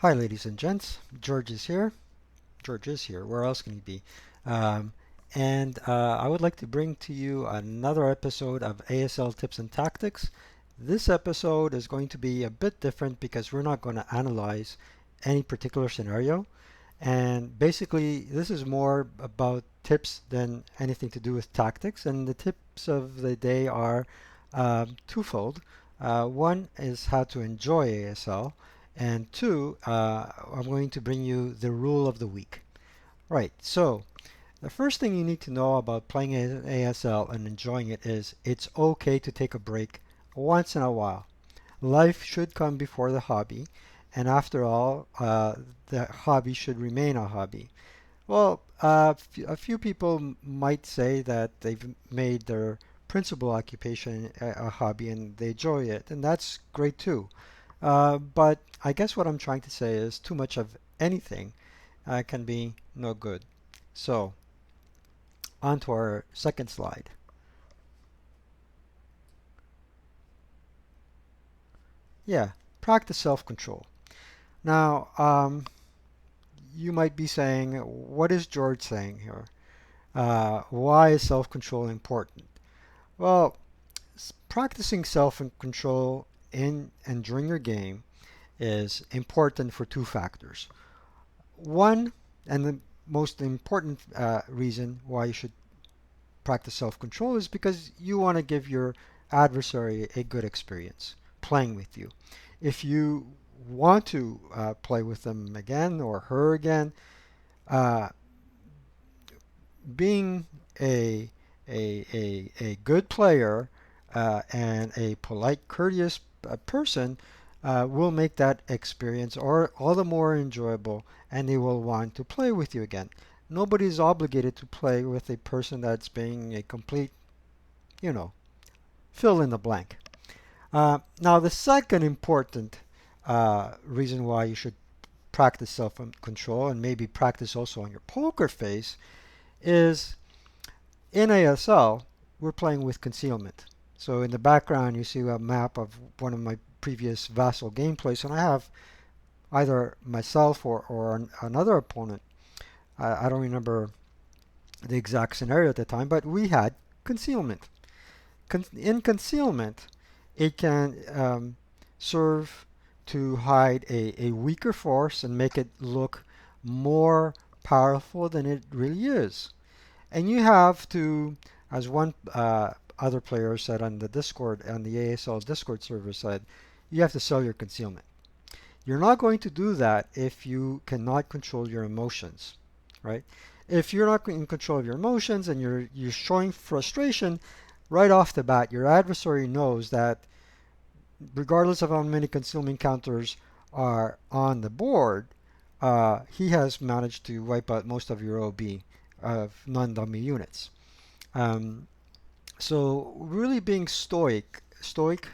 Hi, ladies and gents. George is here. George is here. Where else can he be? Um, and I would like to bring to you another episode of ASL Tips and Tactics. This episode is going to be a bit different because we're not going to analyze any particular scenario. And basically, this is more about tips than anything to do with tactics. And the tips of the day are twofold. One is how to enjoy ASL, and two, I'm going to bring you the rule of the week. Right, so the first thing you need to know about playing ASL and enjoying it is it's okay to take a break once in a while. Life should come before the hobby, and after all, the hobby should remain a hobby. Well, a few people might say that they've made their principal occupation a hobby and they enjoy it, and that's great too. But I guess what I'm trying to say is too much of anything can be no good. So, on to our second slide. Yeah, practice self-control. Now, you might be saying, what is George saying here? Why is self-control important? Well, practicing self-control in and during your game is important for two factors. One, and the most important reason why you should practice self-control is because you want to give your adversary a good experience playing with you. If you want to play with them again or her again, uh, being a a good player and a polite, courteous person will make that experience all the more enjoyable, and they will want to play with you again. Nobody is obligated to play with a person that's being a complete, you know, fill in the blank. Now, the second important reason why you should practice self-control and maybe practice also on your poker face is in ASL, we're playing with concealment. So in the background, you see a map of one of my previous Vassal gameplays, and I have either myself or another opponent. I don't remember the exact scenario at the time, but we had concealment. In concealment, it can serve to hide a weaker force and make it look more powerful than it really is. And you have to, as one other player said on the Discord, on the ASL Discord server said, you have to sell your concealment. You're not going to do that if you cannot control your emotions, right? If you're not in control of your emotions and you're showing frustration right off the bat, your adversary knows that regardless of how many concealment counters are on the board, he has managed to wipe out most of your OB of non-dummy units. Um, so really being stoic, stoic,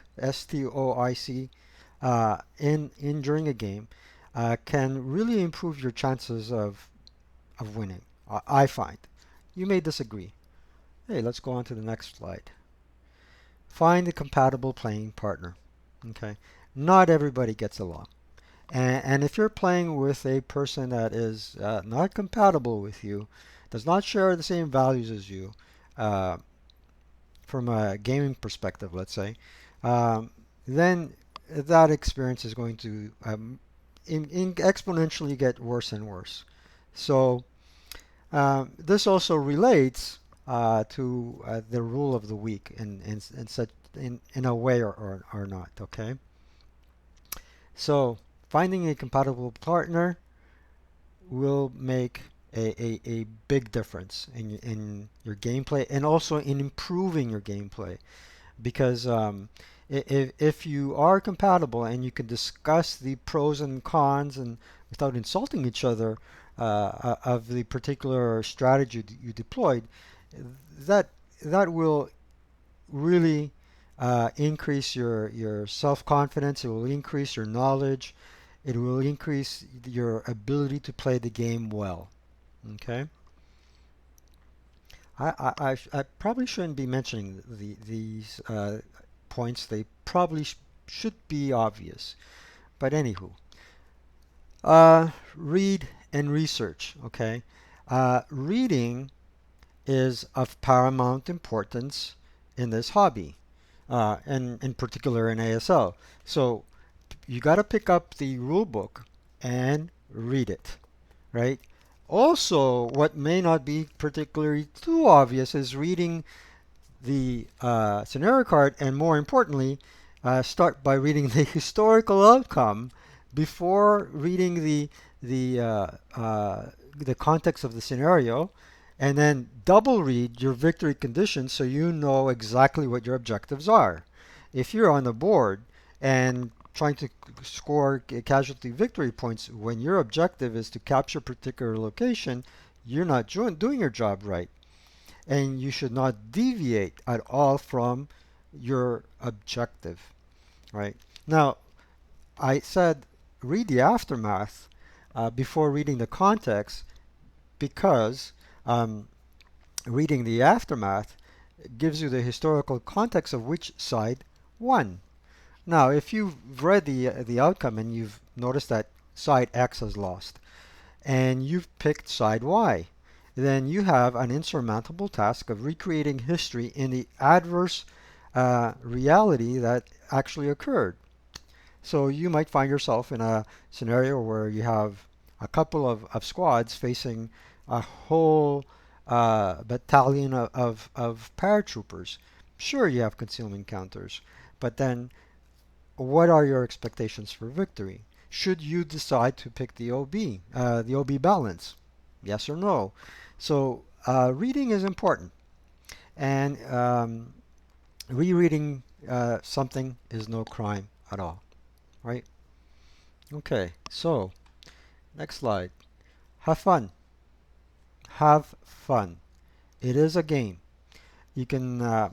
in during a game, can really improve your chances of winning. I find. You may disagree. Hey, let's go on to the next slide. Find a compatible playing partner. Okay, not everybody gets along. And if you're playing with a person that is not compatible with you, does not share the same values as you, uh, from a gaming perspective, let's say, um, then that experience is going to exponentially get worse and worse. So this also relates to the rule of the week in such in a way or not. Okay, so finding a compatible partner will make a big difference in your gameplay and also in improving your gameplay because if you are compatible and you can discuss the pros and cons and without insulting each other of the particular strategy that you deployed, that that will really increase your self-confidence. It will increase your knowledge. It will increase your ability to play the game well. Okay. I probably shouldn't be mentioning these points. They probably should be obvious. But anywho, Read and research. Okay, reading is of paramount importance in this hobby, and in particular in ASL. So you got to pick up the rule book and read it, right? Also, what may not be particularly too obvious is reading the scenario card, and more importantly, start by reading the historical outcome before reading the context of the scenario, and then double read your victory conditions so you know exactly what your objectives are. If you're on the board and trying to score casualty victory points when your objective is to capture a particular location, you're not doing your job right, and you should not deviate at all from your objective, right? Now, I said read the aftermath before reading the context because um, reading the aftermath gives you the historical context of which side won. Now, if you've read the outcome and you've noticed that side X has lost, and you've picked side Y, then you have an insurmountable task of recreating history in the adverse reality that actually occurred. So you might find yourself in a scenario where you have a couple of squads facing a whole battalion of paratroopers. Sure, you have concealment counters, but then what are your expectations for victory? Should you decide to pick the OB balance? Yes or no? So reading is important, and rereading something is no crime at all, right? Okay, so next slide. Have fun. Have fun. It is a game. You can uh,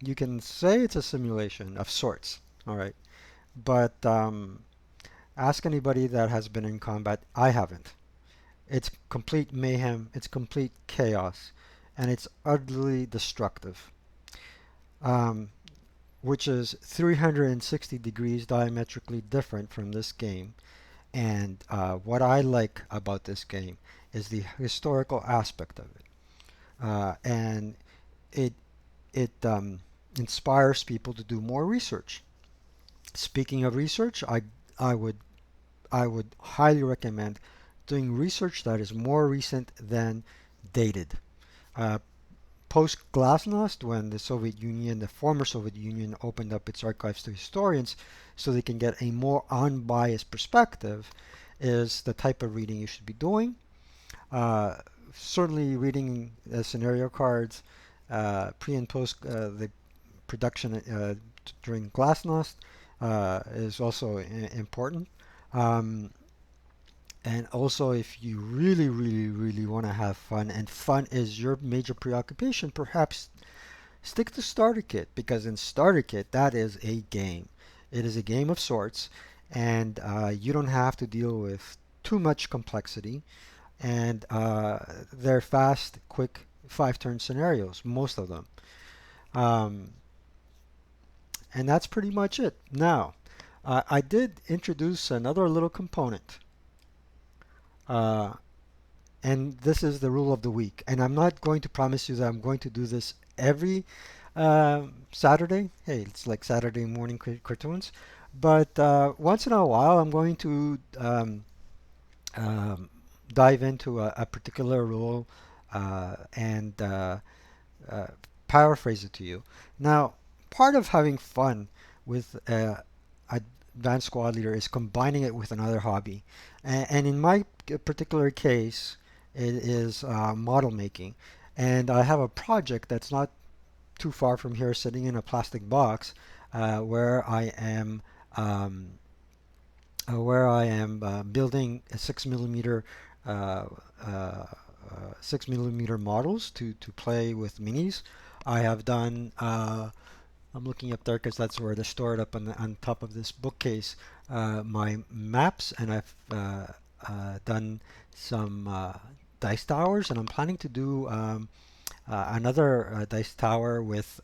you can say it's a simulation of sorts, all right, but ask anybody that has been in combat. I haven't. It's complete mayhem, it's complete chaos, and it's utterly destructive, um, which is 360 degrees diametrically different from this game. And what I like about this game is the historical aspect of it, and it it inspires people to do more research. Speaking of research, I would I would highly recommend doing research that is more recent than dated. Uh, Post Glasnost, when the Soviet Union, the former Soviet Union, opened up its archives to historians so they can get a more unbiased perspective, is the type of reading you should be doing. Uh, Certainly, reading scenario cards pre and post the production during Glasnost is also important. Um, And also, if you really, really, really want to have fun, and fun is your major preoccupation, perhaps stick to Starter Kit, because in Starter Kit, that is a game. It is a game of sorts, and you don't have to deal with too much complexity. And they're fast, quick, five-turn scenarios, most of them. Um, and that's pretty much it. Now, I did introduce another little component. Uh, and this is the rule of the week. And I'm not going to promise you that I'm going to do this every Saturday. Hey, it's like Saturday morning cartoons. But once in a while, I'm going to um, dive into a particular rule and uh, paraphrase it to you. Now, part of having fun with advanced squad leader is combining it with another hobby. And in my particular case, it is model making. And I have a project that's not too far from here, sitting in a plastic box, where um, building a 6 millimeter uh, uh, 6 millimeter models to play with minis. I have done. I'm looking up there because that's where they're stored up on top of this bookcase. My maps, and I've done some dice towers, and I'm planning to do another dice tower with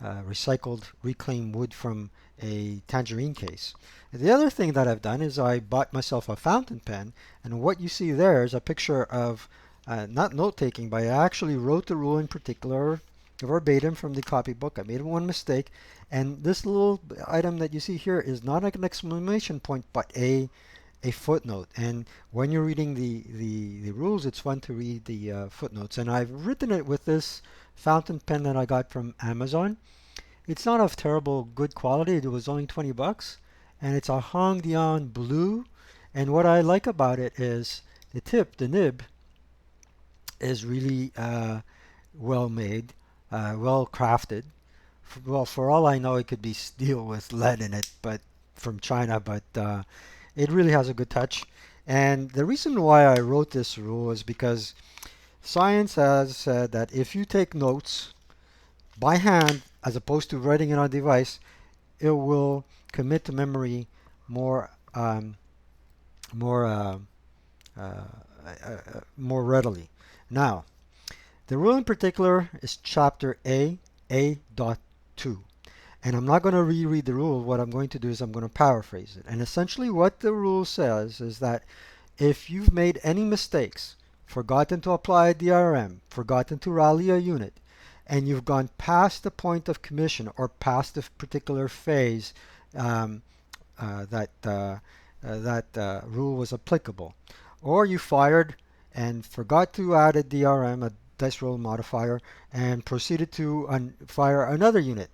recycled, reclaimed wood from a tangerine case. The other thing that I've done is I bought myself a fountain pen, and what you see there is a picture of not note taking, but I actually wrote the rule in particular verbatim from the copybook. I made one mistake, and this little item that you see here is not like an exclamation point, but a footnote. And when you're reading the rules, it's fun to read the footnotes. And I've written it with this fountain pen that I got from Amazon. It's not of terrible good quality. It was only 20 bucks, and it's a Hongdian blue. And what I like about it is the tip, the nib, is really well made, well crafted. Well, for all I know, it could be steel with lead in it, but from China. But it really has a good touch. And the reason why I wrote this rule is because science has said that if you take notes by hand as opposed to writing it on a device, it will commit to memory more more more readily. Now, the rule in particular is chapter A.2. And I'm not going to reread the rule. What I'm going to do is I'm going to paraphrase it. And essentially what the rule says is that if you've made any mistakes, forgotten to apply a DRM, forgotten to rally a unit, and you've gone past the point of commission or past a particular phase um, that rule was applicable, or you fired and forgot to add a DRM, a dice roll modifier, and proceeded to fire another unit.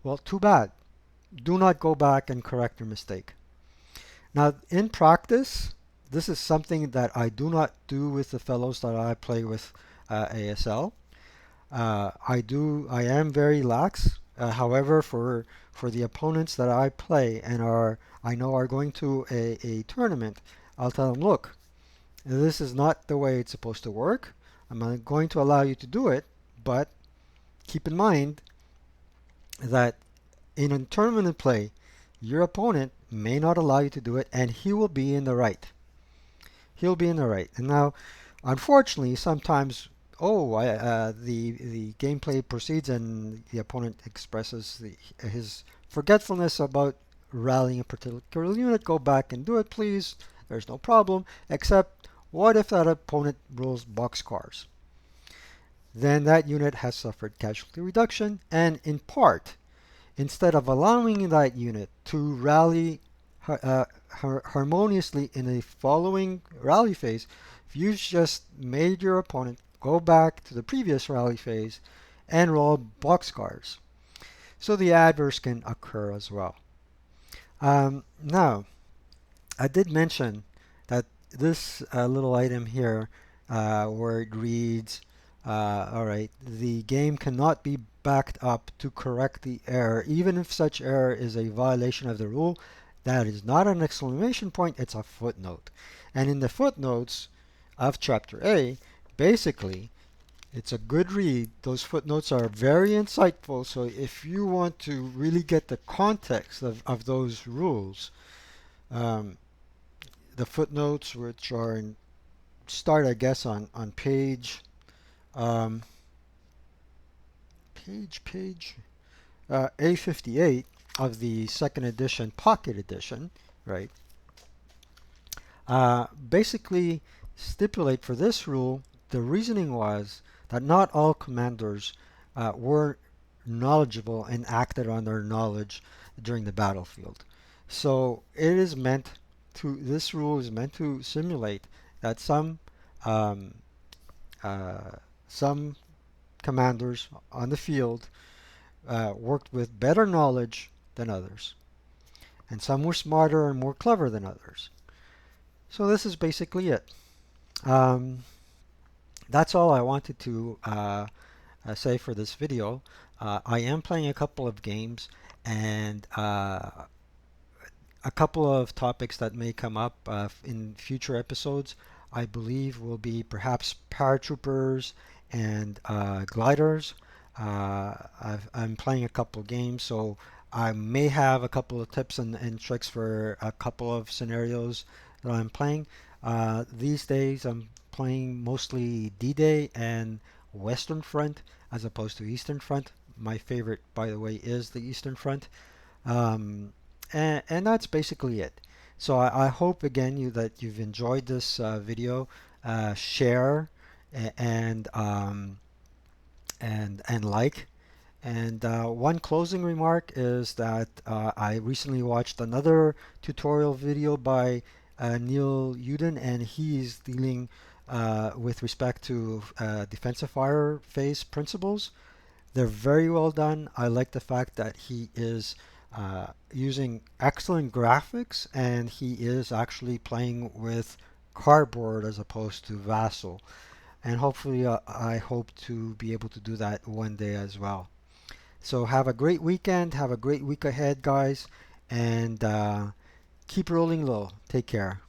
Well, too bad. Do not go back and correct your mistake. Now, in practice, this is something that I do not do with the fellows that I play with ASL. I am very lax. However, for the opponents that I play and I know are going to a tournament, I'll tell them, look, this is not the way it's supposed to work. I'm not going to allow you to do it, but keep in mind that in a tournament play, your opponent may not allow you to do it, and he will be in the right. He'll be in the right. And now, unfortunately, sometimes, the gameplay proceeds and the opponent expresses his forgetfulness about rallying a particular unit. Go back and do it, please. There's no problem. Except, what if that opponent rolls boxcars? Then that unit has suffered casualty reduction, and in part, instead of allowing that unit to rally harmoniously in the following rally phase, you've just made your opponent go back to the previous rally phase and roll boxcars. So the adverse can occur as well. Now, I did mention that this little item here, where it reads, all right, the game cannot be backed up to correct the error, even if such error is a violation of the rule. That is not an exclamation point, it's a footnote. And in the footnotes of Chapter A, basically, it's a good read. Those footnotes are very insightful, so if you want to really get the context of those rules, um, the footnotes, which are start, I guess, on um, page A58 of the second edition, pocket edition, right? Basically stipulate for this rule, the reasoning was that not all commanders were knowledgeable and acted on their knowledge during the battlefield. So this rule is meant to simulate that um, uh, some commanders on the field worked with better knowledge than others, and some were smarter and more clever than others. So this is basically it. Um, that's all I wanted to say for this video. I am playing a couple of games, and a couple of topics that may come up in future episodes, I believe, will be perhaps paratroopers and gliders. I'm playing a couple of games, so I may have a couple of tips and tricks for a couple of scenarios that I'm playing. These days, I'm playing mostly D-Day and Western Front as opposed to Eastern Front. My favorite, by the way, is the Eastern Front. Um, and that's basically it. So I hope again that you've enjoyed this video. Share and and like. And one closing remark is that I recently watched another tutorial video by Neil Uden, and he's dealing with respect to defensive fire phase principles. They're very well done. I like the fact that he is using excellent graphics, and he is actually playing with cardboard as opposed to Vassal. And hopefully, I hope to be able to do that one day as well. So have a great weekend. Have a great week ahead, guys. And keep rolling low. Take care.